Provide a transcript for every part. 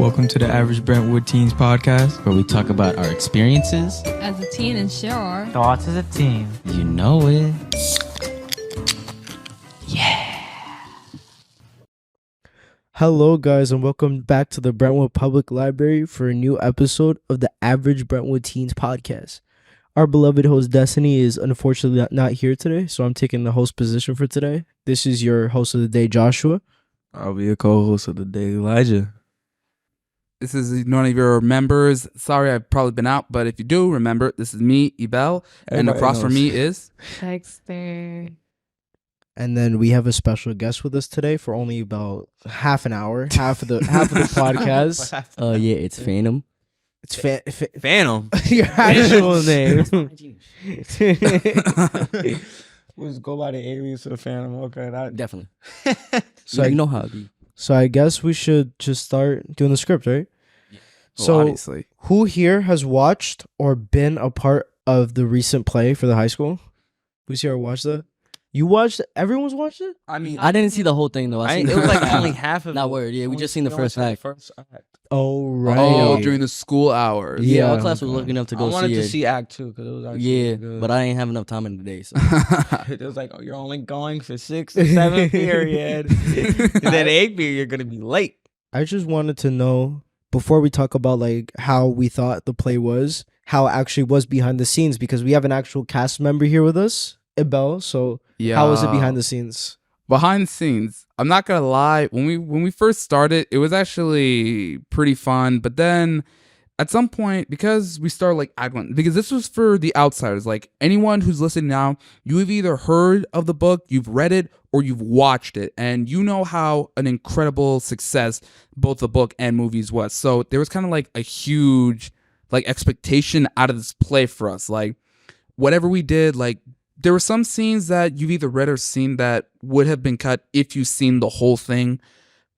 Welcome to the Average Brentwood Teens podcast, where we talk about our experiences as a teen and share our thoughts as a teen. You know it. Yeah. Hello, guys, and welcome back to the Brentwood Public Library for a new episode of the Average Brentwood Teens podcast. Our beloved host, Destiny, is unfortunately not here today, so I'm taking the host position for today. This is your host of the day, Joshua. I'll be a co-host of the day, Elijah. This is none of your members. Sorry, I've probably been out, but if you do remember, this is me, Ebel, and across from me is Dexter. And then we have a special guest with us today for only about half an hour, half of the podcast. Yeah, it's Phantom. It's Phantom. Your actual name. Let's go by the alias to the Phantom. Okay, that Definitely. So you know how it be. So I guess we should just start doing the script, right? Yeah. So obviously. Who here has watched or been a part of the recent play for the high school? Who's here watched that? You watched it? Everyone's watched it? I mean, I didn't see the whole thing though. it was like only half of Not it. word. Yeah, we just seen the first act. Oh, right. Oh, during the school hours. Yeah, Yeah. our class was looking up to I go wanted see to it. see Act 2 because it was actually Yeah, good. but I ain't have enough time in the day. So It was like, oh, you're only going for 6th and 7th period. And then 8th period, you're going to be late. I just wanted to know, before we talk about like how we thought the play was, how it actually was behind the scenes, because we have an actual cast member here with us, Ibel. So Yeah. how was it behind the scenes? Behind the scenes, I'm not gonna lie. When we first started, it was actually pretty fun. But then, at some point, because we started like Act 1, because this was for the outsiders, like anyone who's listening now, you have either heard of the book, you've read it, or you've watched it, and you know how an incredible success both the book and movies was. So there was kind of like a huge like expectation out of this play for us. Like whatever we did, like there were some scenes that you've either read or seen that would have been cut if you've seen the whole thing.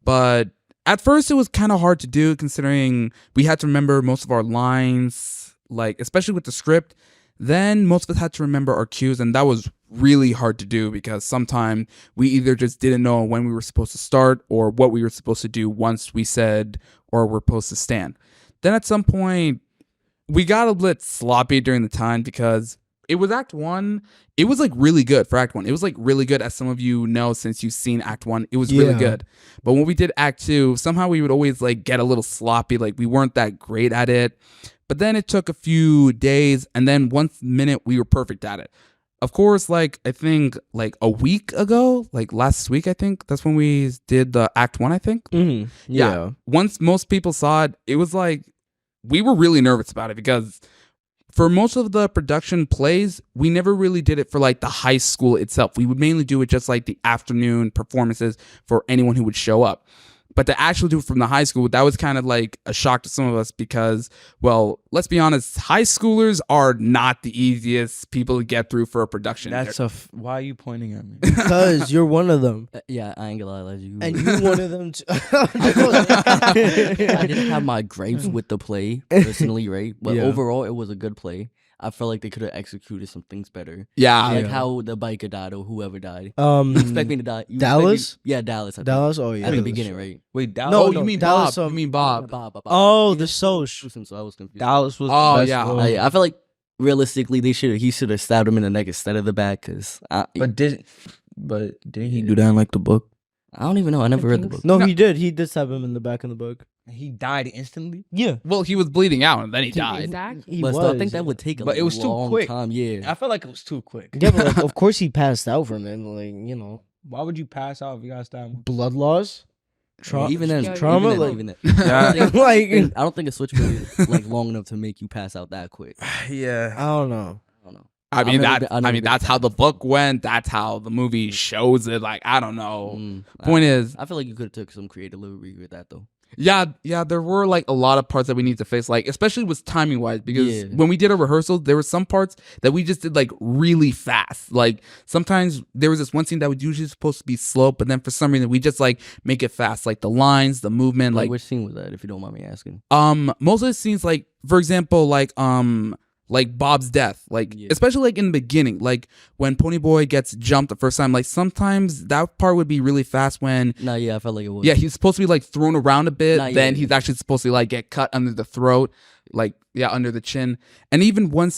But at first it was kind of hard to do considering we had to remember most of our lines, like especially with the script. Then most of us had to remember our cues, and that was really hard to do because sometimes we either just didn't know when we were supposed to start or what we were supposed to do once we said or were supposed to stand. Then at some point we got a bit sloppy during the time because it was Act 1. It was like really good for Act 1. It was like really good, as some of you know since you've seen Act 1. It was really good. But when we did Act 2, somehow we would always like get a little sloppy. Like we weren't that great at it. But then it took a few days, and then one minute we were perfect at it. Of course, like I think like a week ago, like last week, I think that's when we did the Act 1, I think. Mm-hmm. Yeah. Once most people saw it, it was like we were really nervous about it because for most of the production plays, we never really did it for like the high school itself. We would mainly do it just like the afternoon performances for anyone who would show up. But to actually do it from the high school, that was kind of like a shock to some of us because, well, let's be honest, high schoolers are not the easiest people to get through for a production. Why are you pointing at me? Because you're one of them. yeah, I ain't gonna lie, you. And you're one of them too. I didn't have my gripes with the play personally, right? But Yeah. overall, it was a good play. I felt like they could have executed some things better. Yeah. Like how the biker died or whoever died. Um, You expect me to die? You Dallas? expect me- yeah, Dallas. I think. Dallas? Oh, yeah. At the Dallas. beginning, right? Wait, Dallas? No, Oh, no, you mean Dallas, Bob. You mean Bob. Bob. Oh, He the didn't Soch. shoot him, so I was confused. Dallas was Oh, the best yeah. role. I feel like realistically, he should have stabbed him in the neck instead of the back. Cause But didn't he do that in like the book? I don't even know. I never read the book. No, he did. He did stab him in the back in the book. He died instantly? Yeah. Well, he was bleeding out and then he died. Exactly. He But was. still, I think that would take a But it was too long quick. time. Yeah. I felt like it was too quick. Yeah, but like, of course he passed out from it. Like, you know, Why would you pass out if you got stabbed? blood loss. Even then, trauma, even then. Yeah. Like, I don't think a switchblade is like long enough to make you pass out that quick. Yeah. I don't know. I don't know. I mean, I've never been that's how the book went. That's how the movie shows it. Like, I don't know. Point is, I feel like you could have took some creative liberty with that though. yeah, there were like a lot of parts that we need to fix, like especially with timing wise, because Yeah. when we did a rehearsal, there were some parts that we just did like really fast. Like sometimes there was this one scene that was usually supposed to be slow, but then for some reason we just like make it fast, like the lines, the movement, Like like which scene was that, if you don't mind me asking? most of the scenes, like for example, like like Bob's death, like Yeah. especially like in the beginning, like when Ponyboy gets jumped the first time, like sometimes that part would be really fast when I felt like it was. yeah, he's supposed to be like thrown around a bit, Nah, yeah, then yeah. he's actually supposed to like get cut under the throat, like under the chin. And even one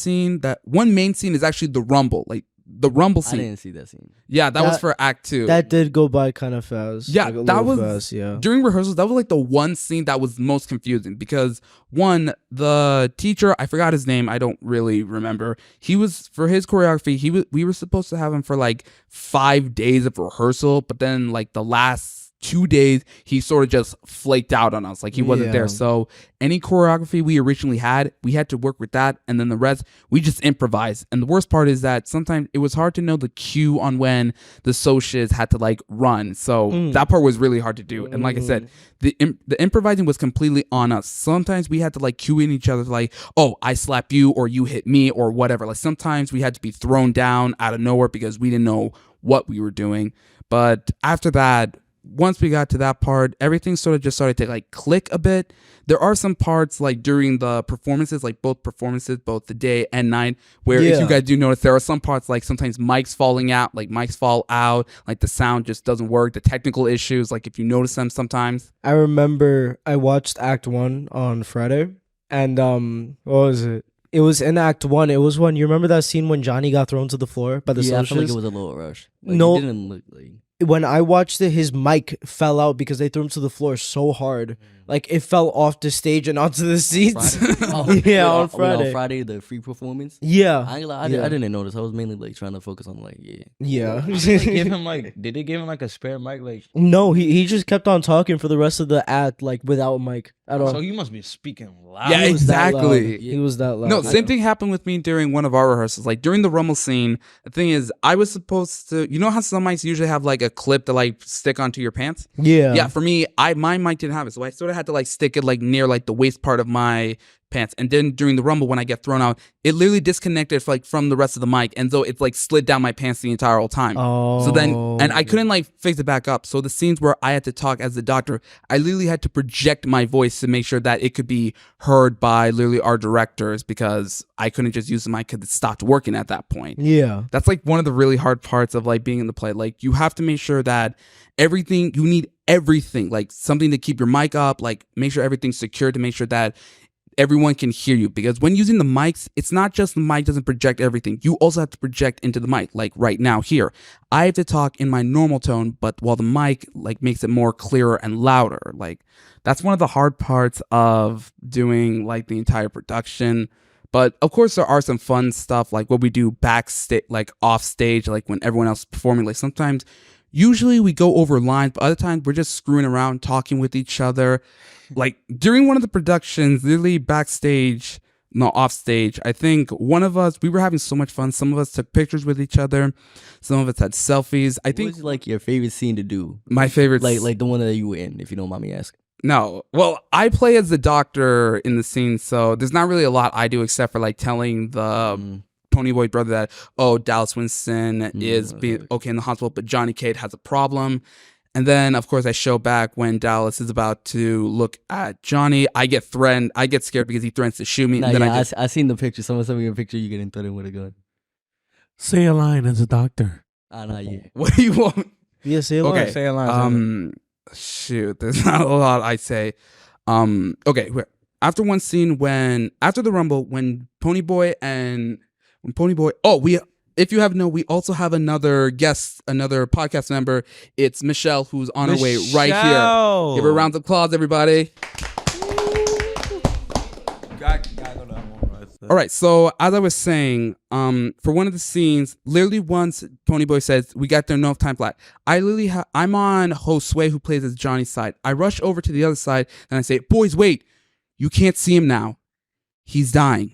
main scene is actually the rumble, like the rumble I scene. didn't see that scene. Yeah, that was That- for Act 2. That did go by kind of fast. Yeah, like a that little was fast, yeah. during rehearsals. That was like the one scene that was most confusing because one, the teacher, I forgot his name. I don't really remember. He was for his choreography. We were supposed to have him for like 5 days of rehearsal, but then like the last 2 days, he sort of just flaked out on us. Like he wasn't Yeah. there. So any choreography we originally had, we had to work with that, and then the rest we just improvised. And the worst part is that sometimes it was hard to know the cue on when the socias had to like run. So that part was really hard to do. And like I said, the improvising was completely on us. Sometimes we had to like cue in each other, like, oh, I slap you or you hit me or whatever. Like sometimes we had to be thrown down out of nowhere because we didn't know what we were doing. But after that, once we got to that part, everything sort of just started to like click a bit. There are some parts like during the performances, like both performances, both the day and night, where if Yeah. you guys do notice, there are some parts like sometimes mics falling out, like mics fall out, like the sound just doesn't work, the technical issues, like if you notice them sometimes. I remember I watched Act 1 on Friday, and what was it? It was in Act 1. It was when, you remember that scene when Johnny got thrown to the floor by the I felt like socials? it was a little rush. Like, No. it didn't look like. When I watched it, his mic fell out because they threw him to the floor so hard. Like, it fell off the stage and onto the seats. Friday? On Wait, Friday. on Friday, the free performance. Yeah. I, ain't lie, Yeah. I didn't notice. I was mainly like trying to focus on like Yeah. Did they give him like a spare mic? Like, No, he just kept on talking for the rest of the act, like, without a mic at all. so you must be speaking loud. Yeah, He was that loud. exactly. He was that loud. No, same thing happened with me during one of our rehearsals. Like during the rumble scene, the thing is, I was supposed to, you know how some mics usually have like a clip to like stick onto your pants? Yeah. Yeah, for me, my mic didn't have it, so I sort of had to like stick it like near like the waist part of my pants. And then during the rumble, when I get thrown out, it literally disconnected like from the rest of the mic, and so it's like slid down my pants the entire whole time. Oh. So then, and I couldn't like fix it back up. So the scenes where I had to talk as the doctor, I literally had to project my voice to make sure that it could be heard by literally our directors, because I couldn't just use the mic because it stopped working at that point. Yeah. That's like one of the really hard parts of like being in the play. Like you have to make sure that you need everything, like something to keep your mic up, like make sure everything's secure to make sure that everyone can hear you. Because when using the mics, it's not just the mic doesn't project everything. You also have to project into the mic. Like right now here, I have to talk in my normal tone, but while the mic like makes it more clearer and louder. Like that's one of the hard parts of doing like the entire production. But of course, there are some fun stuff like what we do backstage, like off stage, like when everyone else is performing. Like sometimes, usually we go over lines, but other times we're just screwing around, talking with each other. Like during one of the productions, literally backstage, no, off stage, I think one of us, we were having so much fun. Some of us took pictures with each other. Some of us had selfies. I What think was like your favorite scene to do? my favorite, Like the one that you were in, if you don't mind me asking. no. Well, I play as the doctor in the scene, so there's not really a lot I do except for like telling the Ponyboy brother that, oh, Dallas Winston is being okay in the hospital, but Johnny Cade has a problem. And then, of course, I show back when Dallas is about to look at Johnny. I get threatened. I get scared because he threatens to shoot me. Nah, And then yeah, I I seen the picture. Someone sent me a picture. You getting threatened with a gun. Say a line as a doctor. Nah, yeah. what do you want? Yeah, say a line. Okay. Say a line. Shoot, there's not a lot I say. Okay, after one scene after the rumble, when Ponyboy, if you have we also have another guest, another podcast member. It's Michelle, who's on her way right here. Give her a round of applause, everybody. All right, so as I was saying, for one of the scenes, literally once Ponyboy says, we got there enough time flat, I'm on Josue, who plays as Johnny's side. I rush over to the other side and I say, boys, wait, you can't see him now. He's dying.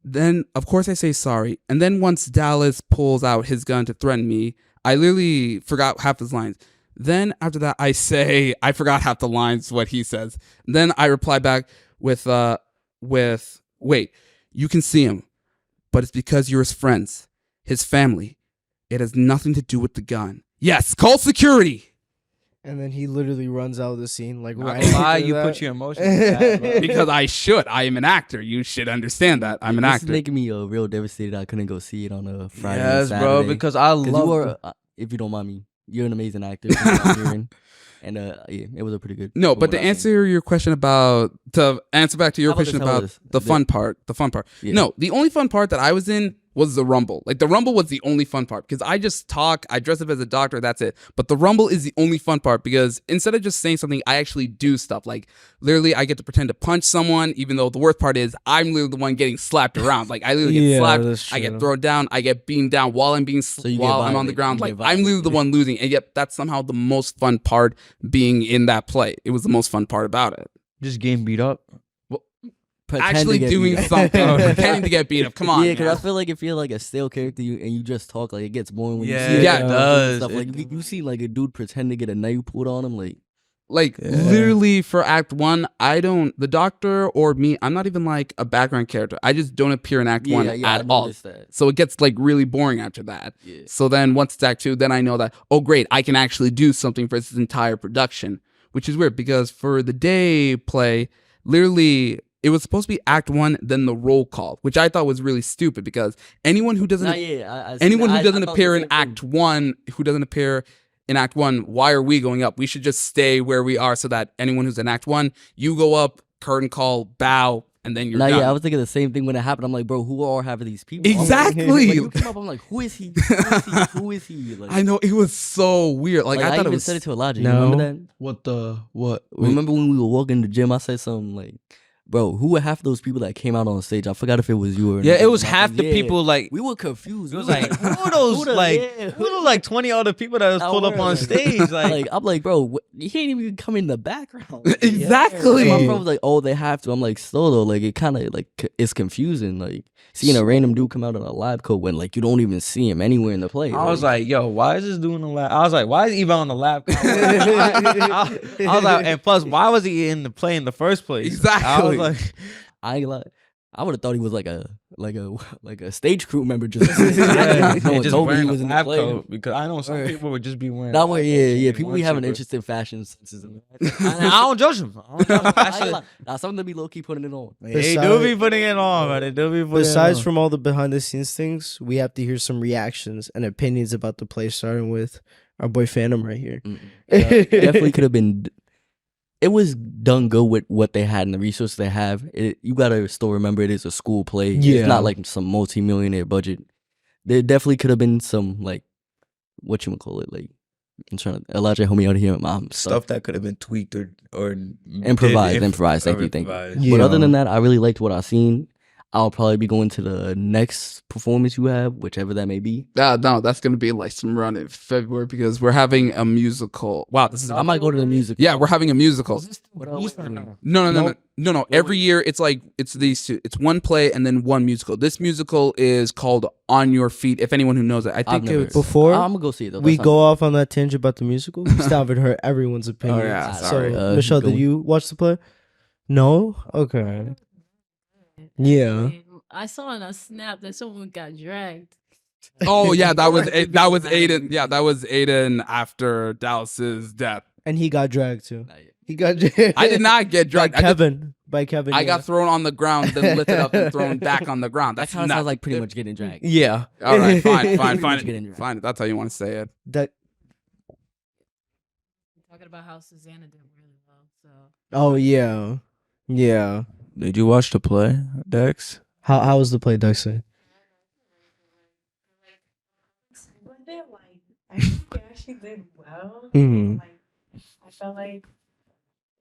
Then, of course, I say sorry. And then once Dallas pulls out his gun to threaten me, I literally forgot half his lines. Then after that, I say, I forgot half the lines, what he says. Then I reply back with, wait, you can see him, but it's because you're his friends, his family. It has nothing to do with the gun. Yes, call security. And then he literally runs out of the scene like Not right gonna lie, after you that. put your emotions in that, bro. Because I should. I am an actor. You should understand that. I'm an This actor. is making me real devastated. I couldn't go see it on a Friday. and Yes, bro, Saturday. because I 'Cause love you are, if you don't mind me, you're an amazing actor. from what I'm hearing. And yeah, it was a pretty good. No, from but what to I've seen. answer your question to answer back to your How about question this, how about about this? the fun part. Yeah. No, the only fun part that I was in was the Rumble. Like the Rumble was the only fun part because I just talk, I dress up as a doctor, that's it. But the Rumble is the only fun part because instead of just saying something, I actually do stuff. Like literally I get to pretend to punch someone, even though the worst part is I'm literally the one getting slapped around. Like I literally get Yeah, slapped, that's I get true. thrown down, I get beaten down while I'm being you get while I'm on the violated. ground. You Like get I'm literally the violated. one losing. And yet that's somehow the most fun part being in that play. It was the most fun part about it. just getting beat up. Pretend to Actually get doing beat up. something, pretending to get beat up. Come on, Yeah, because man. I feel like if you're like a stale character and you just talk, like it gets boring when Yeah, you see Yeah, it it does. stuff. Like you see like a dude pretend to get a knife pulled on him, like Yeah. Literally for Act 1, the doctor or me, I'm not even like a background character. I just don't appear in Act 1 I at all. noticed that. So it gets like really boring after that. Yeah. So then once it's Act 2, then I know that, oh great, I can actually do something for this entire production, which is weird because for the day play, literally it was supposed to be Act 1, then the roll call, which I thought was really stupid because anyone who doesn't Nah, yeah, I anyone who I doesn't thought appear the in same thing. Act 1, who doesn't appear in Act 1, why are we going up? We should just stay where we are so that anyone who's in Act 1, you go up, curtain call, bow, and then you're Nah, done. yeah, I was thinking the same thing when it happened. I'm like, bro, who are half of these people? I'm like- Exactly. Like, you come up, I'm like, who is he? Who is he? Who is he? Like, I know, it was so weird. Like, I thought even it was... said it to Elijah. No. You remember that? What? Remember when we were walking in the gym? I said something like, bro, who were half those people that came out on stage? I forgot if it was you or Yeah, not. it was But I half said, the yeah. people like We were confused. it was We like who are those the- like yeah. who are like 20 other people that was I pulled up were, on like- stage like I'm like, bro, you can't even come in the background. Exactly. And my friend was like, oh, they have to. I'm like, still though, like it kind of like it's confusing. Like seeing a random dude come out in a lab coat when like you don't even see him anywhere in the play. I was like, yo, why is this doing the lab? I was like, why is he even on the lab? I was like, and plus, why was he in the play in the first place? I Exactly. was like, I ain't lie. I would have thought he was like a stage crew member just. yeah, no one just told me he wearing was a in the lab play. coat because I know some Right. people would just be wearing. That way, yeah, and yeah. People be one having super- interesting fashion senses. I don't judge them. I don't judge 'em. I ain't Actually, lie. Nah, some of them be low key putting it on. they do be putting it on, but they do be putting Besides it on. from all the behind the scenes things, we have to hear some reactions and opinions about the play, starting with our boy Phantom right here. Definitely could have been. It was done good with what they had and the resources they have. You gotta still remember it is a school play. Yeah. It's not like some multi-millionaire budget. There definitely could have been some like what you would call it, like I'm trying to Elijah help me out here. Stuff that could have been tweaked or Improvised. Thank you. But other than that, I really liked what I seen. I'll probably be going to the next performance you have, whichever that may be. No, that's going to be like some run in February because we're having a musical. Wow, this is... I might go to the music. Yeah, we're having a musical. No. No. Every year it's like it's these two. It's one play and then one musical. This musical is called On Your Feet. If anyone who knows it, I think never it's Before I'm gonna go see it though. we That's go fine. off on that tangent about the musical, we still haven't heard everyone's opinion. yeah, So, sorry. Michelle, go did you watch the play? No? Okay. Yeah. I saw on a snap that someone got dragged. Oh yeah, that was Aiden. Yeah, that was Aiden after Dallas's death. And he got dragged too. Not yet. He got dragged. I did not get dragged. By Kevin. By Kevin. I yeah. got thrown on the ground, then lifted up and thrown back on the ground. That That's kind of not sounds like pretty much getting dragged. Yeah. All right, fine, Get in your- fine. That's how you want to say it. That. Talking about how Susanna did really well. So Oh yeah. Yeah. Did you watch the play, Dex? How was the play, Dexter? I think they actually did well. Mhm. Like, I felt like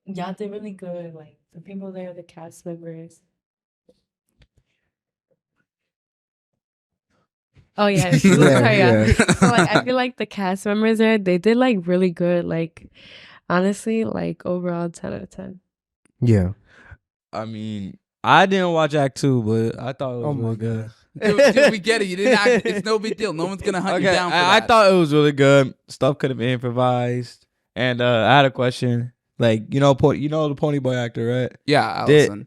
y'all did really good. Like the people there, the cast members. oh yeah, Yeah, sorry, yeah. So like I feel like the cast members there, they did like really good. Like honestly, like overall 10 out of 10. Yeah. I mean, I didn't watch Act 2, but I thought it was Oh my really good. Dude, we get it. You didn't act. It's no big deal. No one's gonna hunt you Okay, down for I that. thought it was really good. Stuff could have been improvised. And I had a question. Like, you know the Pony Boy actor, right? Yeah, Allison.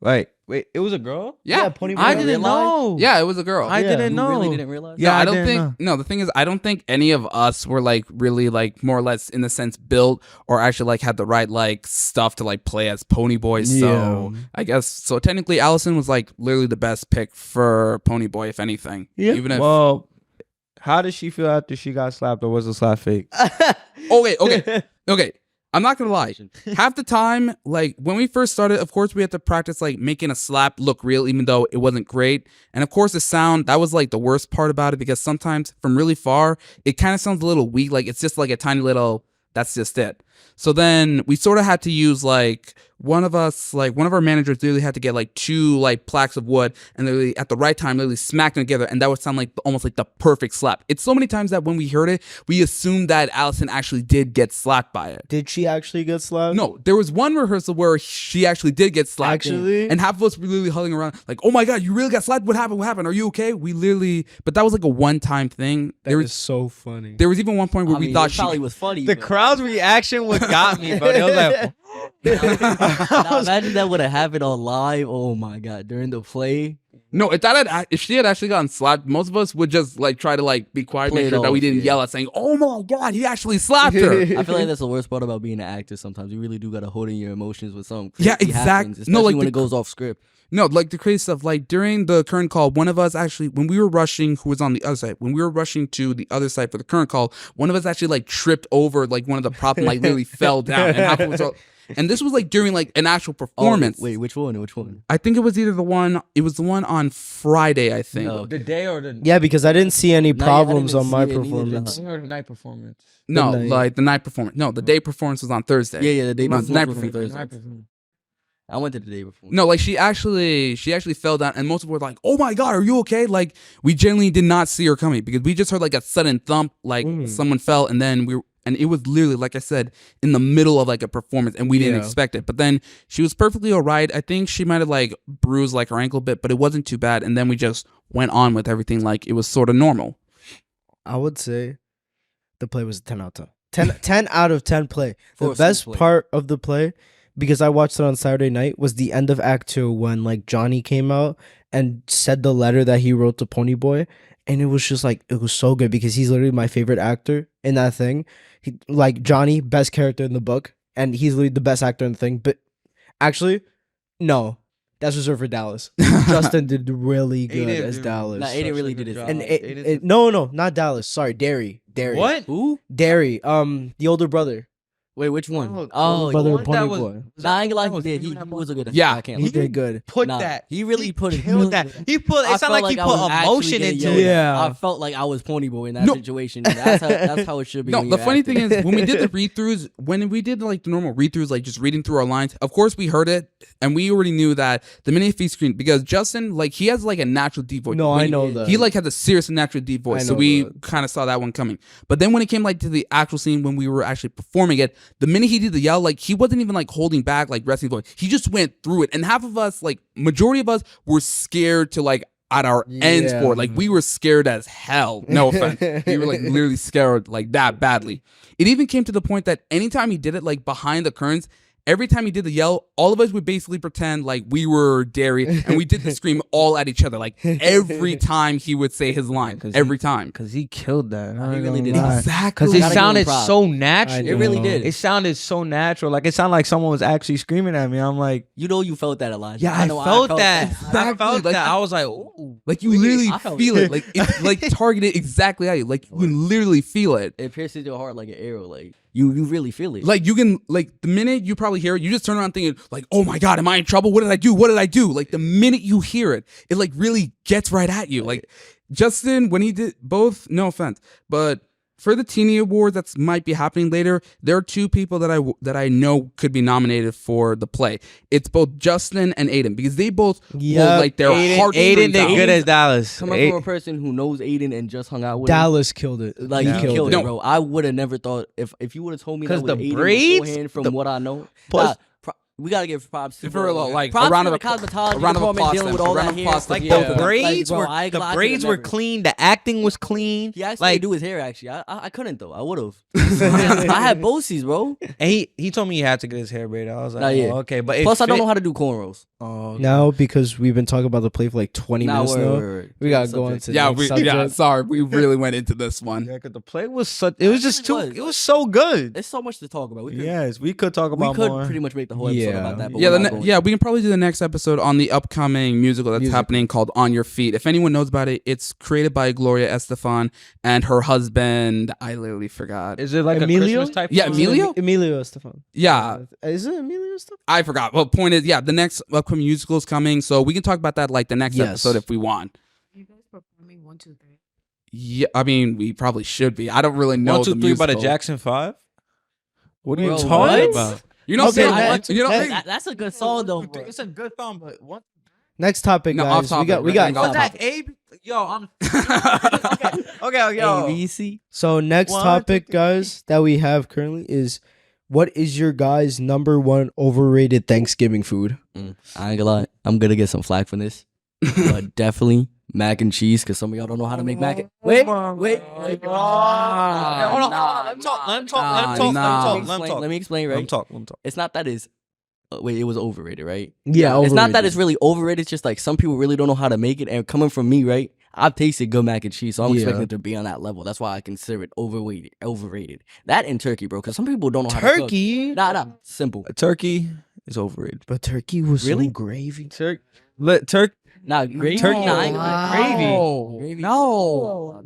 Wait, it was a girl? Yeah. Pony I Boy. didn't know. Yeah, it was a girl. I didn't You know. really didn't realize? Yeah, No, I I don't didn't think. know. No, the thing is, I don't think any of us were like really like more or less in the sense built or actually like had the right like stuff to like play as Pony Boy. So I guess so. Technically, Allison was like literally the best pick for Pony Boy, if anything. Yeah. Even if. Well, how did she feel after she got slapped, or was the slap fake? Okay. I'm not gonna lie. Half the time, like when we first started, of course we had to practice like making a slap look real, even though it wasn't great. And of course the sound, that was like the worst part about it, because sometimes from really far, it kind of sounds a little weak. Like it's just like a tiny little, that's just it. So then we sort of had to use like one of our managers literally had to get like 2 like plaques of wood and literally at the right time literally smack them together, and that would sound like almost like the perfect slap. It's so many times that when we heard it, we assumed that Allison actually did get slapped by it. Did she actually get slapped? No, there was one rehearsal where she actually did get slapped. Actually? And half of us were literally huddling around like, oh my God, you really got slapped? What happened? What happened? Are you okay? We literally, but that was like a one-time thing. That is so funny. There was even one point where we thought it probably was funny. The but- crowd's reaction what got me, bro. They was like, Now, imagine that would have happened on live. Oh my God, during the play. No, if she had actually gotten slapped, most of us would just like try to like be quiet, Play make it sure that we off, didn't yeah. yell at saying, "Oh my God, he actually slapped her." I feel like that's the worst part about being an actor. Sometimes you really do gotta hold in your emotions with something. Yeah, crazy exact- happens, no, especially like when the- it goes off script. No, like the crazy stuff. Like during the current call, one of us actually, when we were rushing, who was on the other side, when we were rushing to the other side for the current call, one of us actually like tripped over like one of the props and like literally fell down. And half of us all, and this was like during like an actual performance. Oh, wait, which one? Which one? I think it was either the one. It was the one on Friday. I think. No. the day or the Yeah, because I didn't see any No, yeah, I didn't problems even on my see it neither, performance. did or the night performance. No, The night. like the night performance. No, the day performance was on Thursday. Yeah, the day No, before. night was on performance. Thursday. I went to the day before. No, like she actually fell down, and most people were like, "Oh my God, are you okay?" Like we genuinely did not see her coming because we just heard like a sudden thump, like someone fell, and then and it was literally, like I said, in the middle of like a performance, and we didn't expect it. But then she was perfectly all right. I think she might have like bruised like her ankle a bit, but it wasn't too bad. And then we just went on with everything like it was sort of normal. I would say the play was a 10 out of 10. 10 out of 10 play. For The a smooth best play. part of the play, because I watched it on Saturday night, was the end of Act 2 when like Johnny came out and said the letter that he wrote to Pony Boy. And it was just like, it was so good because he's literally my favorite actor in that thing. Like Johnny, best character in the book. And he's literally the best actor in the thing. But actually, no. That's reserved for Dallas. Justin did really good as Dallas. Nah, Aiden really did his job. And no, not Dallas. Sorry, Derry. What? Who? Derry. The older brother. Wait, which one? Oh, Oh, brother you- of Pony that was- Boy. Nah, I ain't gonna that lie, was he did. him He that was a good. Yeah. I can't He lie. did good. Put Nah, that. he really put it. Killed that. He put. I It sounded felt like he I put was actually emotion getting into yelled it. at. Yeah. I felt like I was Pony Boy in that No. situation. That's how it should be. No, when the you're funny acting. thing is when we did the read-throughs, when we did like the normal read-throughs, like just reading through our lines, of course we heard it and we already knew that the minute he screened, because Justin, like he has like a natural deep voice. No, When I he- know that. He like has a serious natural deep voice, I so know we that. kind of saw that one coming. But then when it came like to the actual scene when we were actually performing it, the minute he did the yell, like he wasn't even like holding back like resting voice. He just went through it, and half of us, like majority of us, were scared to like at our ends Yeah. for it. Like we were scared as hell. No offense, we were like literally scared like that badly. It even came to the point that anytime he did it like behind the curtains, every time he did the yell, all of us would basically pretend like we were Derry and we did the scream all at each other. Like every time he would say his line, every time. Because he killed that. He really did. Exactly. Because it Gotta give him sounded props. so natural. I It really know. did. It sounded so natural. Like it sounded like someone was actually screaming at me. I'm like, You know, you felt that, Elijah. yeah, I know felt that. I Exactly. felt Like, that. I was like, ooh. Like you literally I felt feel it. it. Like it's like targeted exactly at you. Like you can literally feel it. It pierces your heart like an arrow. Like you really feel it. Like you can, like the minute you probably hear it, you just turn around thinking like, oh my God, am I in trouble? What did I do? What did I do? Like the minute you hear it, it like really gets right at you. Like Justin, when he did both, no offense, but for the Teenie Awards that might be happening later, there are two people that I know could be nominated for the play. It's both Justin and Aiden because they both pulled like their heart. Aiden did good as Dallas. Coming from a person who knows Aiden and just hung out with Dallas killed it. him, like He he killed it, it. bro. I would have never thought if you would have told me that 'Cause with the Aiden braids, beforehand from the- what I know. plus- We gotta give props to For like props a round to of the applause. cosmetology A round of department applause dealing then. with A all round that of hair applause stuff. then. Like Yeah. the braids Like, bro, were I the could braids were never. clean. The acting was clean. He asked me to Like do his hair. Actually, I couldn't though. I would have. I had BOCES, bro. and he told me he had to get his hair braided. I was like, Nah, yeah. oh, okay, but it Plus, I don't fit- know how to do cornrows. Oh, Now, because we've been talking about the play for like 20 minutes now, we gotta go into Yeah, the next subject. sorry, we really went into this one. Yeah, because the play was such. It was just too. It was so good. There's so much to talk about. Yes, we could talk we about could more. pretty much make the whole episode about that. But Yeah, we're not going we can probably do the next episode on the upcoming musical that's happening called On Your Feet. If anyone knows about it, it's created by Gloria Estefan and her husband. I literally forgot. Is it like Emilio? a Christmas type? Yeah, song? Emilio? Emilio Estefan. Yeah. Is it Emilio Estefan? I forgot. Well, point is, the next upcoming musical is coming, so we can talk about that like the next episode if we want. You guys performing 1, 2, 3? Yeah, I mean, we probably should be. I don't really know 1, 2, the 3 by the musical. Jackson 5. What are you Bro, talking what? about? You know, Okay, that's a good song though. Bro. It's a good song, but what? Next topic, No, guys. off topic. We got. What's That Abe? Yo, I'm okay. Yo. ABC. So next 1, 2, topic, 3. guys, that we have currently is, what is your guys' number one overrated Thanksgiving food? I ain't gonna lie. I'm gonna get some flack from this, but definitely mac and cheese, because some of y'all don't know how to make mac. Wait. Hold on. Let him talk. Let me explain. Let Right? him talk. It's not that it's. Wait, it was overrated, right? Yeah, It's not that it's really overrated. It's just like some people really don't know how to make it. And coming from me, right? I've tasted good mac and cheese, so I'm expecting it to be on that level. That's why I consider it overrated. That and turkey, bro, because some people don't know how to cook. turkey. Nah, simple. Turkey is overrated. But turkey was Really? so gravy. Turkey. Nah, gravy. Turkey. Nah, I ain't gonna lie. Gravy. No.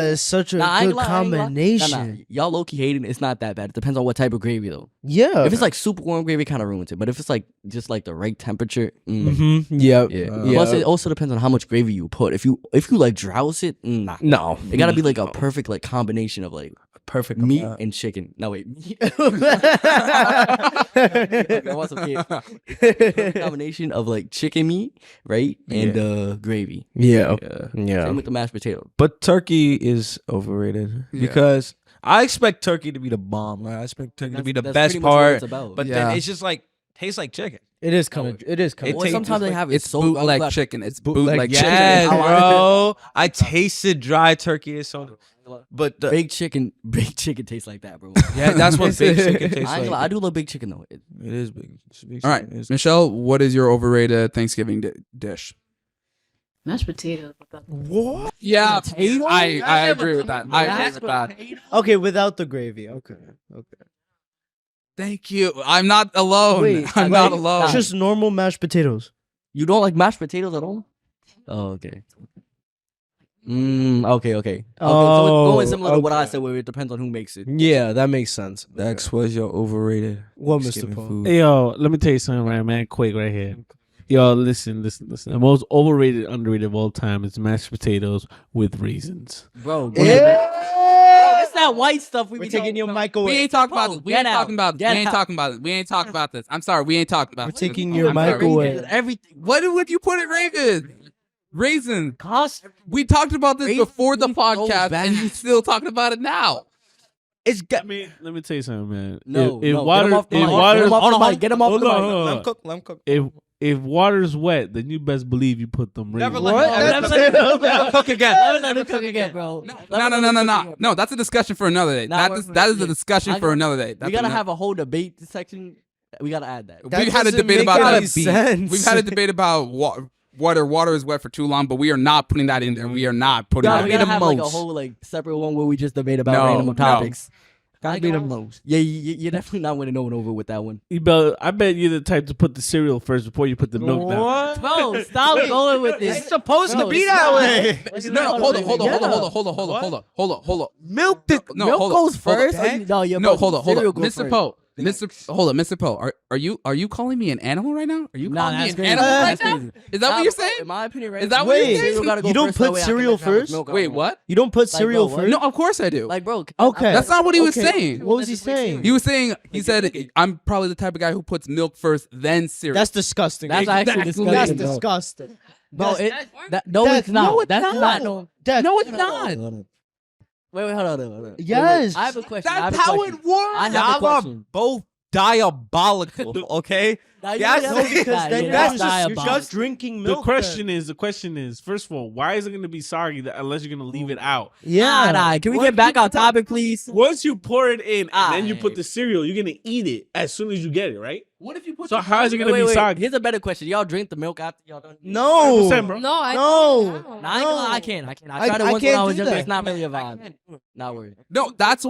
It's such a Nah, I ain't good gonna lie, I ain't gonna lie. combination. Nah. Y'all low-key hating. It's not that bad. It depends on what type of gravy, though. Yeah. If it's like super warm gravy, it kind of ruins it. But if it's like just like the right temperature, Yep. yeah. Yeah. Plus, it also depends on how much gravy you put. If you like drowse it, nah. No. It gotta be like a perfect like combination of like Perfect meat amount. and chicken. No wait, combination of like chicken meat, right, and gravy. Yeah. Yeah. Same with the mashed potato. But turkey is overrated Yeah. because I expect turkey to be the bomb. Right? I expect turkey to be the That's best pretty much what part. it's about. But Yeah. then it's just like tastes like chicken. It is kind of. It is kind It of. Well, tastes sometimes they like- have it It's so bootleg like, chicken. It's Bootleg bootleg chicken. chicken. Yes, I like bro. I tasted dry turkey. It's so. But the, baked chicken tastes like that, bro. yeah, that's what baked chicken tastes I, ain't gonna lie, I like. do love baked chicken though. It is big. It's big All right, chicken. It's- Michelle, what is your overrated Thanksgiving dish? Mashed potatoes. What? Yeah, I agree with that. I agree with that. Okay, without the gravy. Okay. Thank you. I'm not alone. Wait, I'm like, not alone. Just normal mashed potatoes. You don't like mashed potatoes at all? Oh, okay. Okay. So it's going similar to what I said, where it depends on who makes it. Yeah, that makes sense. That's what's your overrated What, Mr. Thanksgiving Paul? food? Hey, yo, let me tell you something, right, man? Quick, right here. Yo, listen. The most overrated, underrated of all time is mashed potatoes with raisins. Bro, Yeah. it's that white stuff we We're be taking talking your about. mic away. We ain't talking about this. We Get ain't out. talking about this. Get We ain't out. talking about this. We ain't talking about this. I'm sorry. We ain't talking about We're this. taking your I'm mic sorry. away. Everything. What would you put in raisins? Raisins. Cost. We talked about this Raisins before the so podcast, bad. and you still talking about it now. It's got Let me tell you something, man. No, if no, water, get him off the if mic. water, Get him off the mic. Get him off Hold the on, mic. hold on. Let him cook. Let him cook. If water's wet, then you best believe you put them raisins. Never What? let cook again. Let him cook again, bro. No. That's a discussion for another day. Nah, That is a discussion for another day. We gotta have a whole debate section. We gotta add that. We've had a doesn't debate make about any that. sense. We've had a debate about whether water is wet for too long, but we are not putting that in there. We are not putting We that in gotta there. have like a whole like separate one where we just debate about random No. topics. Gotta be the most. Yeah, you're definitely not winning no one over with that one. I bet you're the type to put the cereal first before you put the milk down. Bro, stop going with this. It's supposed to Bro, be stop. that way. No, hold on. Milk the Milk goes first. No, Hold on. cereal goes Mr. first. Poe. Mr. Poe. Are you calling me an animal right now? Are you Nah, calling me that's an crazy. animal right That's now? crazy. Is that what you're saying? In my opinion, right? Is that what you're Wait, saying? Cereal gotta go you don't first, put that way I can cereal have as first? milk Wait, on. what? You don't put Like, cereal bro, first? No, of course I do. Like, bro. Okay. That's not what he was Okay. saying. What was he saying? He was saying, he said, I'm probably the type of guy who puts milk first, then cereal. That's disgusting. That's actually That's disgusting. disgusting. Bro, That's- no, it's not. no, it's That's not. no. Dex, no, it's not. Wait, hold on. Yes. I have a question. That's how it works. I have a Y'all are question. both diabolical. Okay. Now you Yes, know no, because that. then Yeah, that's that's just, you're diabolical. just drinking The milk. question is, first of all, why is it going to be soggy unless you're going to leave it out? Nah. Can we get back on topic, please? Once you pour it in and then you Aight. put the cereal, you're going to eat it as soon as you get it, right? What if you put? So how is it going to be wait. soggy? Here's a better question. Y'all drink the milk after y'all done? No. 100%, bro. No, I No. don't. Nah, I ain't gonna lie, I can't. I tried it I once when can't I was do younger. that. It's not really a vibe. Not worried. No, that's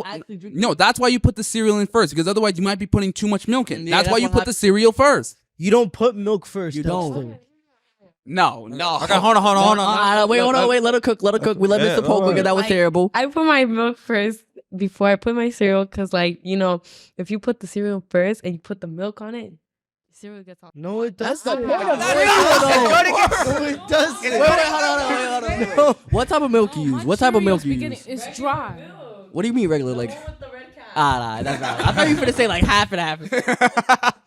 why you put the cereal in first, because otherwise you might be putting too much milk in. Yeah, that's why that's you what put the cereal first. You don't put milk first. You Dexter. don't. No. Okay, hold on. Wait, hold on. Wait, let her cook. Let her cook. We let Yeah, Mr. Pope cook, and that was Like, terrible. I put my milk first before I put my cereal because, like, you know, if you put the cereal first and you put the milk on it, the cereal gets all. No, it doesn't. That's the point of No, it doesn't. Wait, hold on. What type of milk you use? What type of milk you use? It's dry. What do you mean regular? Like, nah, that's not. I thought you were gonna say like half and half.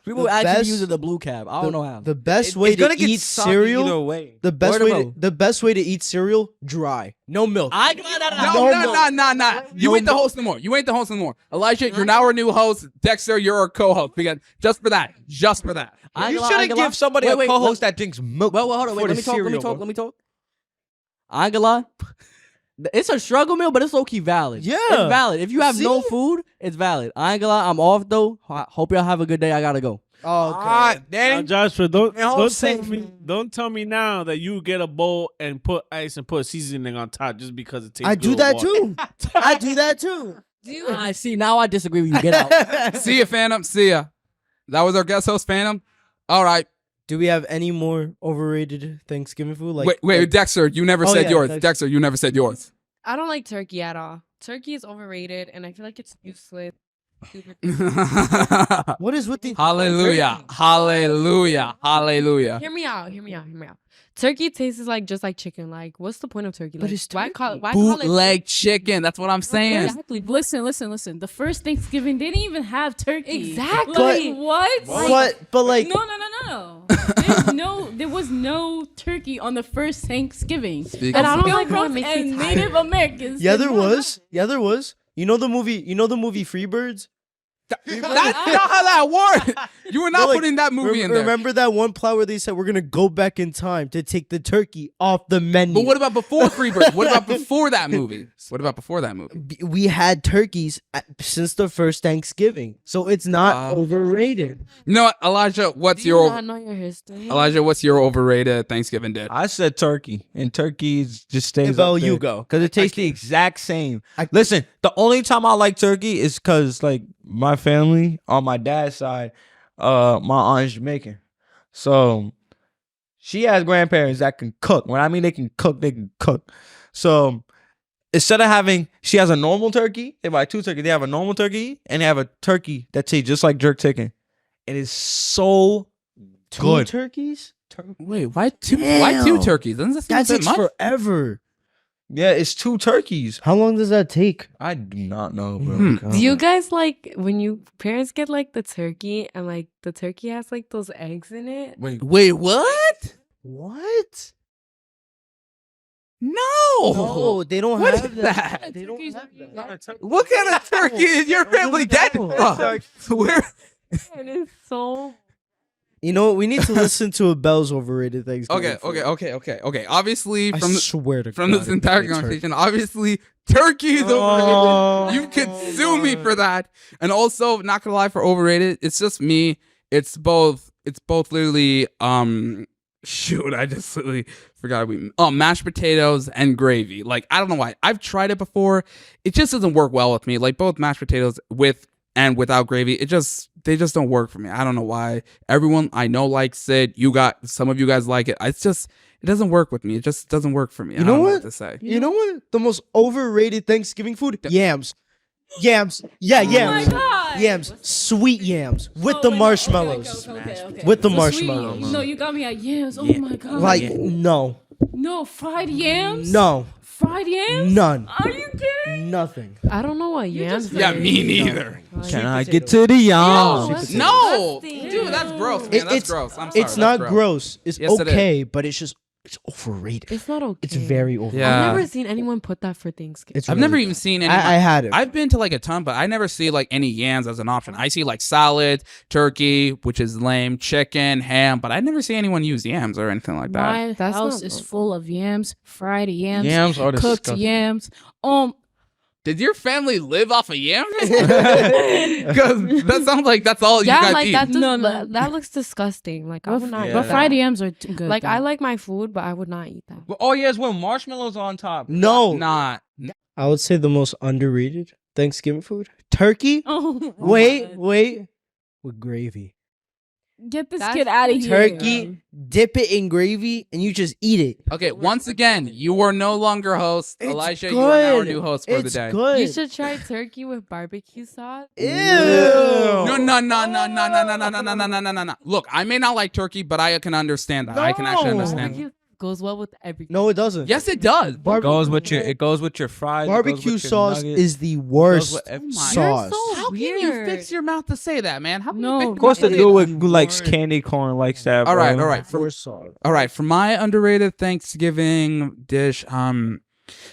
People The actually best- using the blue cap. I don't know how. The best way It's gonna to get eat soggy cereal. either way. The best Word way. of To, mouth. the best way to eat cereal, dry, no milk. I No. You ain't the host no more. Elijah, you're now our new host. Dexter, you're our co-host. Because just for that. You shouldn't give somebody a co-host that drinks milk. Well, hold on. Wait, for let the me talk. cereal, Let bro. me talk. I ain't gonna lie. It's a struggle meal, but it's low key valid. Yeah. It's valid. If you have no See? food, it's valid. I ain't gonna lie. I'm off though. Hope y'all have a good day. I gotta go. Oh, okay. Now, Danny. Joshua, don't say- don't tell me now that you get a bowl and put ice and put seasoning on top just because it tastes I good do with that water. too. I do that too. I see. Now I disagree with you. Get out. See ya, Phantom. See ya. That was our guest host, Phantom. All right. Do we have any more overrated Thanksgiving food? Like, Wait, Dexter, you never Oh, said yeah, yours. Dexter. Dexter, you never said yours. I don't like turkey at all. Turkey is overrated, and I feel like it's useless. what is with the Hallelujah. Hear me out. Turkey tastes like just like chicken. Like, what's the point of turkey? But Like, it's why call it Bootleg chicken. That's what I'm saying. Exactly. Listen. The first Thanksgiving, they didn't even have turkey. Exactly. Like, what? But like No. There was no turkey on the first Thanksgiving. Speak And I don't Bill like how it Brooks makes and me Native Americans. yeah, did there not was. Yeah, there was. You know the movie Freebirds? That's not how that works. You were not Like, putting that movie in there. Remember that one plot where they said we're gonna go back in time to take the turkey off the menu? But what about before Freebirds? What about before that movie? We had turkeys since the first Thanksgiving, so it's not overrated. You know what, Elijah? What's Do you your not know your history? Elijah? What's your overrated Thanksgiving dish? I said turkey, and turkey just stays Well, up there. you go. Because it tastes the exact same. I- Listen, the only time I like turkey is because, like, my family on my dad's side, my aunt is Jamaican. So she has grandparents that can cook. When I mean they can cook. So instead of having, she has a normal turkey. They buy two turkeys. They have a normal turkey and they have a turkey that tastes just like jerk chicken. It is so Two good. turkeys? Wait, why two? Why two Damn. turkeys? Doesn't that That seem a takes bit much? forever. Yeah, it's two turkeys. How long does that take? I do not know, bro. Hmm. Do you guys like when you parents get like the turkey and like the turkey has like those eggs in it? Wait, what? What? No. No, they don't What have is that? They don't have that. What kind of turkey is your family dead? Where? It is so. You know what? We need to listen to a Bell's overrated Thanksgiving. Okay. Obviously, I from swear to from God, this if entire they turkey- conversation, obviously turkey is overrated. You could sue me for that. And also, not gonna lie, for overrated, it's just me. It's both literally shoot, I just literally forgot mashed potatoes and gravy. Like, I don't know why. I've tried it before. It just doesn't work well with me. Like, both mashed potatoes with and without gravy, they just don't work for me. I don't know why. Everyone I know likes it. Some of you guys like it. It doesn't work with me. It just doesn't work for me. You I know don't what? what to say. You know what? The most overrated Thanksgiving food? Yams. Yams. Yeah, yams. Oh my God. Yams. Sweet yams with Oh, the wait, marshmallows. Okay. With the So sweet marshmallows. yams. No, you got me at yams. Oh my God. Like, no. no fried yams. No. Fried yams. None. Are you kidding? Nothing. I don't know what yams. just- Yeah, is. me neither. Can I get to the yum? that's No, disgusting. dude, that's gross, man. It- that's it's gross. I'm sorry. It's not that's gross. It's Yes, it is. okay, but it's just It's overrated. It's not okay. It's very overrated. Yeah. I've never seen anyone put that for Thanksgiving. It's I've really never good. even seen any. I had it. I've been to like a ton, but I never see like any yams as an option. I see like salad, turkey, which is lame, chicken, ham, but I never see anyone use yams or anything like that. My That's house not is normal. full of yams, fried yams, Yams are cooked disgusting. yams. Did your family live off of yams? Because that sounds like that's all you Yeah, guys like eat. that. Just, No. that looks disgusting. Like I would not. Yeah. eat But that. fried yams are good. Like I though. like my food, but I would not eat that. Well, oh yeah, it's with marshmallows on top. No, Not. I would say the most underrated Thanksgiving food: turkey. Oh, Wait, God. wait, with gravy. Get this That's kid out of here. Turkey, dip it in gravy, and you just eat it. Okay, once again, you are no longer host. It's Elijah, you are now our good. new host for It's the day. good. You should try turkey with barbecue sauce. Ew. No. Look, I may not like turkey, but I can understand that. I can actually No. understand. Barbecue goes well with everything. No, it doesn't. Yes, it does. It goes with your fries. it goes Barbecue with your sauce nuggets. is the worst with every- sauce. You're so How can you weird. fix your mouth to say that, man? How can No, you fix of Of course, your to mouth do say with like candy corn, like that. All right, bro. all right. For, Worst sauce. all right, for my underrated Thanksgiving dish,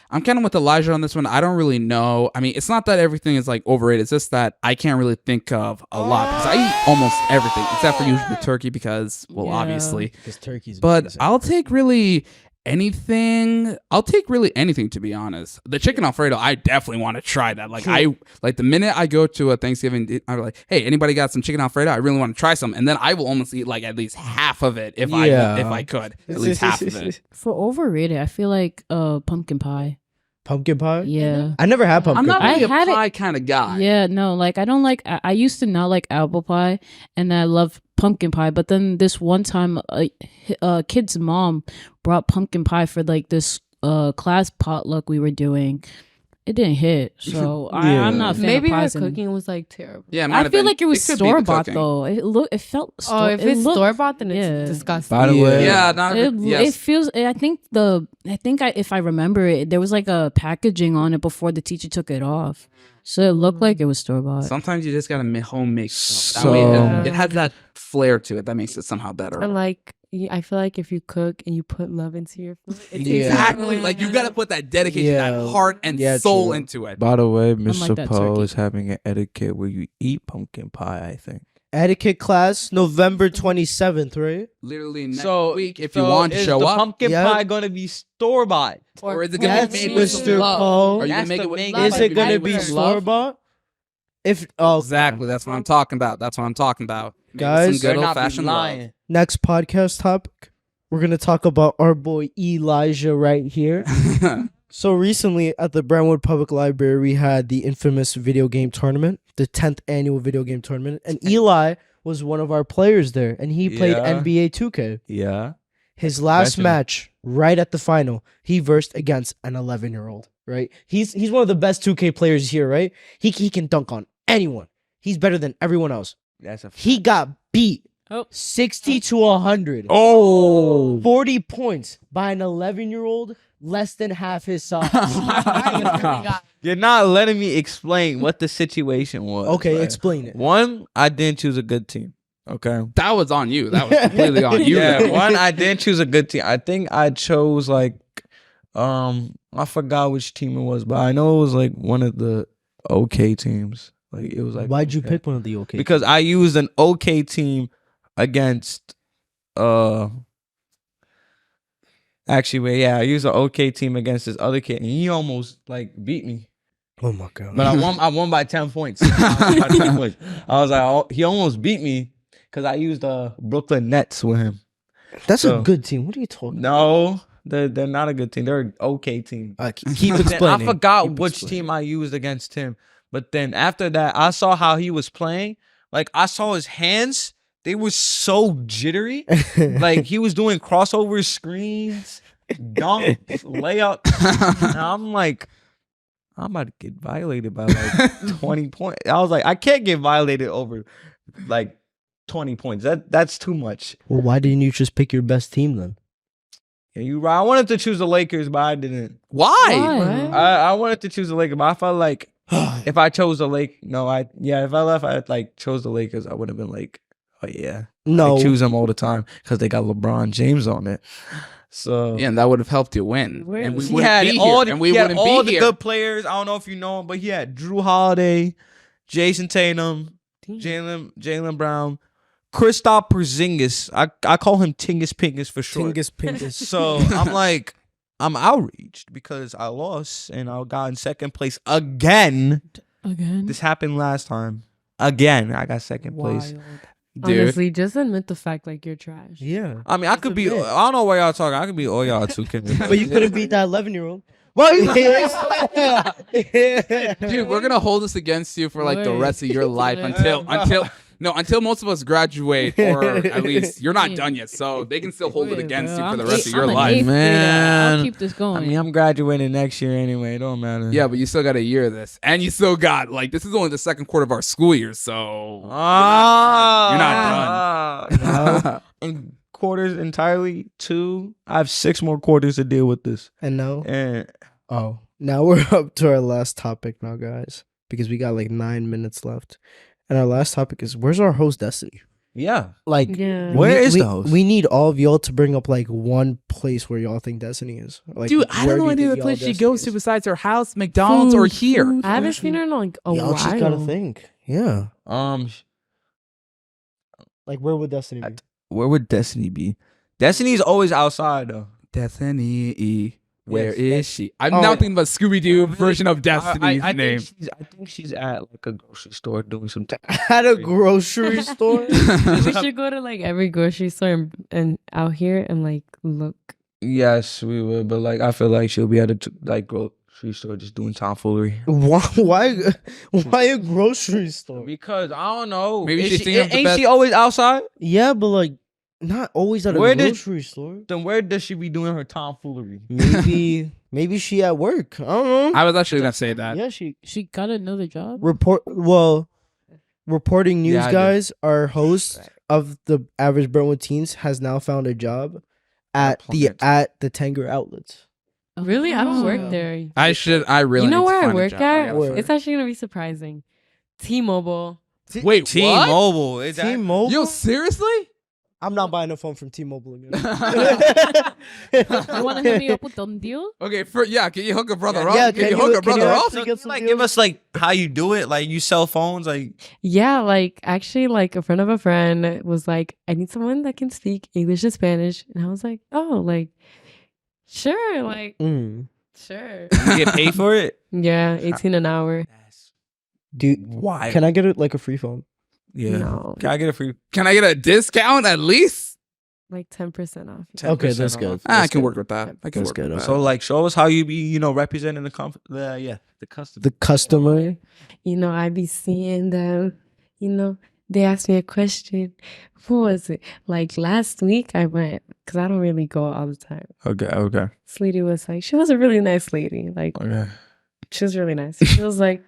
I'm kind of with Elijah on this one. I don't really know. I mean, it's not that everything is like overrated. It's just that I can't really think of a lot because I eat almost everything except for usually the turkey because, well, Yeah. obviously. Because turkey's But amazing. I'll take really anything. I'll take really anything, to be honest. The chicken Alfredo, I definitely want to try that. Like the minute I go to a Thanksgiving, I'm like, hey, anybody got some chicken Alfredo? I really want to try some, and then I will almost eat like at least half of it if I could, at least half of it. For overrated, I feel like pumpkin pie. Pumpkin pie? Yeah. I never had pumpkin I'm not pie. really a had it- pie kind of guy. Yeah, no, like I don't like. I used to not like apple pie, and I love pumpkin pie. But then this one time, a kid's mom brought pumpkin pie for like this class potluck we were doing. It didn't hit, so I'm not a fan Maybe of her pies. And cooking was like terrible. Yeah, it might I have feel been- like it was could be the store bought cooking. though. It felt. Oh, if it's looked- store bought, then yeah. it's disgusting. By the way, Yeah, not It, yes. it feels. I think if I remember it, there was like a packaging on it before the teacher took it off, so it looked like it was store bought. Sometimes you just gotta home make stuff. That So- way it has that flair to it that makes it somehow better. And like, I feel like if you cook and you put love into your food, it's Yeah. Exactly. Like you gotta put that dedication, Yeah. that heart and Yeah, soul true. into it. By the way, Mr. like that Poe turkey. is having an etiquette where you eat pumpkin pie, I think. Etiquette class, November 27th, right? Literally next So week, if you want to is show the up, pumpkin Yeah. pie gonna be store bought? or is it gonna Yes, be made with Mr. love? Poe. Are you gonna That's make the it with main- love? Is Are it you gonna make be with store love? bought? Exactly. That's what I'm talking about. That's what I'm talking about. Maybe Guys, some good old fashioned love. Next podcast topic, we're gonna talk about our boy Elijah right here. So recently at the Brentwood Public Library, we had the infamous video game tournament, the 10th annual video game tournament, and Eli was one of our players there, and he played Yeah. NBA 2K. Yeah. His last Impressive. match, right at the final, he versed against an 11-year-old. Right? He's one of the best 2K players here. Right? He can dunk on anyone. He's better than everyone else. That's a He got beat Oh. 60 to 100. Oh. 40 points by an 11-year-old, less than half his size. You're not letting me explain what the situation was. Okay, right? explain it. One, I didn't choose a good team. Okay. That was on you. That was completely on you. Yeah, one, I didn't choose a good team. I think I chose like I forgot which team it was, but I know it was like one of the OK teams. Like it was like Why'd you okay. pick one of the OK? Because I used an OK team against actually wait, yeah, I used an OK team against this other kid and he almost like beat me. Oh my god. But I won by 10 points. I was like, oh, he almost beat me because I used the Brooklyn Nets with him. That's so- a good team. What are you talking about? No, they're not a good team. They're an okay team. Keep But then explaining. I forgot Keep which explaining. team I used against him. But then after that, I saw how he was playing. Like I saw his hands; they were so jittery. Like he was doing crossover screens, dunks, layups. And I'm like, I'm about to get violated by like 20 points. I was like, I can't get violated over like 20 points. That's too much. Well, why didn't you just pick your best team then? Yeah, you right. I wanted to choose the Lakers, but I didn't. Why? I wanted to choose the Lakers, but I felt like if I chose the if I left, I like chose the Lakers, I would have been like, oh yeah, No. I choose them all the time because they got LeBron James on it. So Yeah, and that would have helped you win. Where- And we he wouldn't had be all here. the, And we he had wouldn't all be the here. good players. I don't know if you know him, but he had Drew Holiday, Jason Tatum, Jalen Brown, Kristaps Porzingis. I call him Tingus Pingus for short. Tingus Pingus. So I'm like, I'm outraged because I lost and I got in second place again. Again. This happened last time. Again, I got second place. Dude. Honestly, just admit the fact like you're trash. Yeah. I mean, I could be. I don't know where y'all talking. I could be all y'all too. But you couldn't beat that 11-year-old. Well, Dude, we're gonna hold this against you for like the Wait. rest of your life until most of us graduate, or at least you're not done yet. So they can still hold it Wait, against bro, you for the I'm rest of your I'm an life. eighth grader. Man. I'll keep this I going. mean, I'm graduating next year anyway. It don't matter. Yeah, but you still got a year of this, and you still got like this is only the second quarter of our school year, so you're not done. And quarters entirely 2. I have 6 more quarters to deal with this. and now, And now we're up to our last topic now, guys, because we got like 9 minutes left. And our last topic is, where's our host, Destiny? yeah, Like, Yeah. Where is we, the host? We need all of y'all to bring up like one place where y'all think Destiny is. Like, Dude, I where don't know do you any think other place y'all she goes to Destiny besides her house, McDonald's, or here. I haven't seen her in like a is? Y'all while. just gotta think. Yeah. Like, where would Destiny be? where would Destiny be? Destiny's always outside though. Destiny, where Yes, is she? I'm Oh. now thinking about Scooby Doo version of Destiny's name. I think she's at like a grocery store doing some. At a grocery store? We should go to like every grocery store and out here and like look. Yes, we would, but like I feel like she'll be at a like grocery store just doing tomfoolery. Why a grocery store? Because I don't know. Maybe Is she's she, thinking of the ain't best- she always outside? Yeah, but like not always at a Where did- grocery store. Then where does she be doing her tomfoolery? Maybe she at work. I don't know. I was actually gonna say that. Yeah, she She got another job. reporting news Yeah, I did. guys. Our host of the Average Brentwood Teens has now found a job at the Tanger outlets. Really, I don't Oh. work there. I really. You know need to where I find a work job. at? gotta Where? find- It's actually gonna be surprising. T-Mobile. Wait, what? T-Mobile. Is that- T-Mobile. Yo, seriously? I'm not buying a phone from T-Mobile again. You want to hit me up with them deal? Okay, can you hook a brother Yeah, up? yeah, can can you you- hook a can you brother up? actually get some Like, deals? give us like how you do it. Like you sell phones. Like Yeah, like actually, like a friend of a friend was like, "I need someone that can speak English and Spanish," and I was like, "Oh, like, sure, like, sure." you get paid for it. Yeah, 18 an hour. Dude, Why? can I get it like a free phone? Yeah. No, Can I get a free? Can I get a discount at least? like 10% off. 10% Okay, that's off? good. I can work with that. I can That's work good. with that. So like, show us how you be, representing the customer. The customer. You know, I be seeing them. You know, they asked me a question. What was it? Like last week, I went because I don't really go all the time. Okay. This lady was like, she was a really nice lady. Like, Okay. she was really nice. She was like,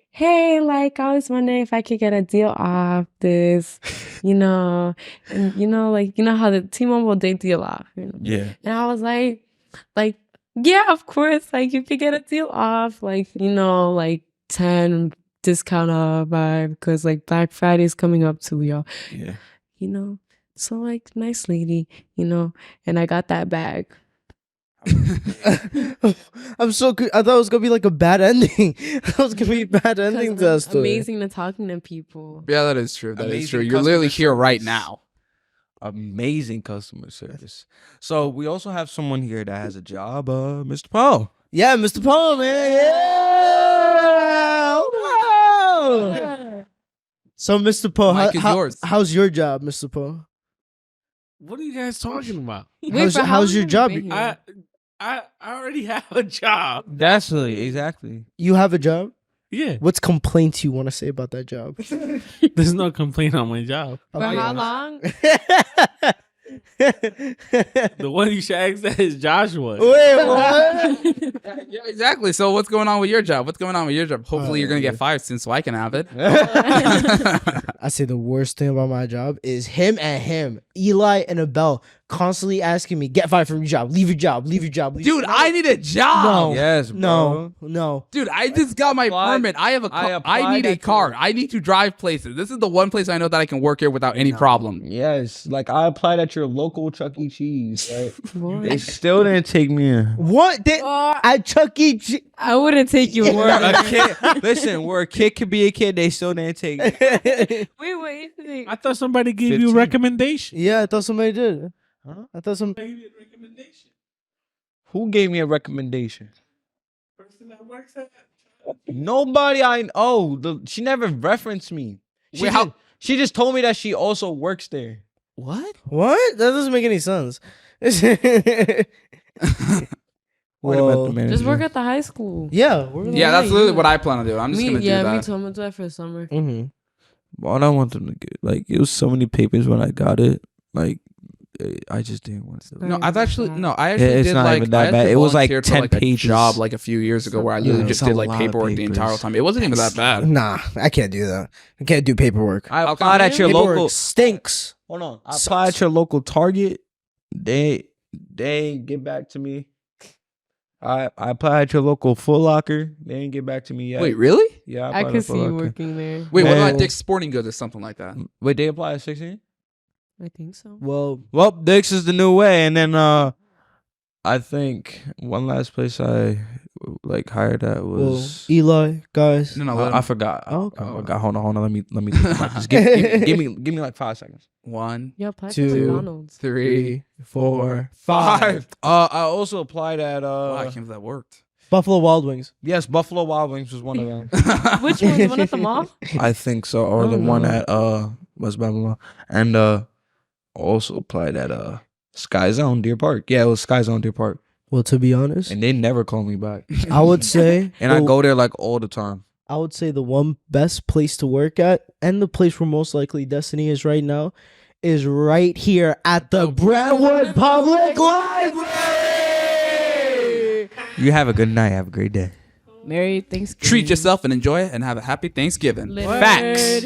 "Hey, like I was wondering if I could get a deal off this, and like how the T-Mobile they deal off, Yeah. And I was like, yeah, of course, like you could get a deal off, like 10 discount off because like Black Friday is coming up too, y'all, Yeah. So like nice lady, and I got that bag. I'm so good. I thought it was gonna be like a bad ending. That was gonna be a bad ending to that It's story. amazing to talking to people. Yeah, that is true. That is Amazing true. You're literally customer here right service. now. Amazing customer service. So we also have someone here that has a job, Mr. Paul. Yeah, Mr. Paul, man. Yeah. Wow. So, Mr. Paul, Mike is yours. how's your job, Mr. Paul? What are you guys talking about? Wait, for how how's long your have you job? been here? I already have a job. Exactly. You have a job? Yeah. What's complaints you want to say about that job? There's no complaint on my job. For how long? The one you should ask that is Joshua. Wait, what? Yeah, exactly. So what's going on with your job? Hopefully you're gonna get fired soon so I can have it. I say the worst thing about my job is him and him, Eli and Abel, constantly asking me, "Get fired from your job, leave your job, leave your job." Leave Dude, I need a job. No. Yes, bro. No. Dude, I just got my permit. I have a car. I need a car. I need to drive places. This is the one place I know that I can work here without any problem. Yes, like I applied at your local Chuck E. Cheese, right? What? They still didn't take me in. What? At Chuck E. Cheese. I wouldn't take you. A kid, listen, where a kid could be a kid, they still didn't take me. Wait. I thought somebody gave 15. you a recommendation. Yeah, I thought somebody did. Huh? I thought some. Who gave me a recommendation? Person that works at. Nobody I know. She never referenced me. Wait, how? She just told me that she also works there. What? What? That doesn't make any sense. Well, Just work at the high school. Yeah. Yeah, that's literally what I plan to do. I'm just gonna do Me that. too. I'm gonna do that for the summer. Mm-hmm. All I want them to get, like, it was so many papers when I got it. Like, I just didn't want to. No, I actually It's did not like even that I actually bad. It was like volunteered for, 10 like, a pages. job like a few years ago where I literally Yeah, just it's did a like lot of paperwork the entire papers. time. It wasn't even that bad. Nah, I can't do that. I can't do paperwork. I How applied come? at your Paperwork local. stinks. Hold on. I applied at your local Target. They ain't get back to me. I applied at your local Foot Locker. They ain't get back to me yet. Wait, really? Yeah, I applied could at see Foot you Locker. working there. Wait, what Man. about Dick's Sporting Goods or something like that? Wait, they applied at 16? I think so. Well, Dick's is the new way, and then I think one last place I like hired at was Eli, guys. No, let I him- forgot. Oh, okay. I forgot. Hold on. Let me think about this. Give me like 5 seconds. 1, Yeah, apply for 2, McDonald's. 3, 4, 5. I also applied at Wow, I can't believe that worked. Buffalo Wild Wings. yes, Buffalo Wild Wings was one of them. Which one? The one at the mall? I think so, or Oh, the one no. at West Babylon, And also applied at Sky Zone Deer Park. Yeah, it was Sky Zone Deer Park. Well, to be honest, And they never called me back. I would say, And I go there like all the time. I would say the one best place to work at, and the place where most likely Destiny is right now, is right here at the Brentwood Public Library. you have a good night. Have a great day. Merry Thanksgiving. Treat yourself and enjoy it and have a happy Thanksgiving. Later. Facts.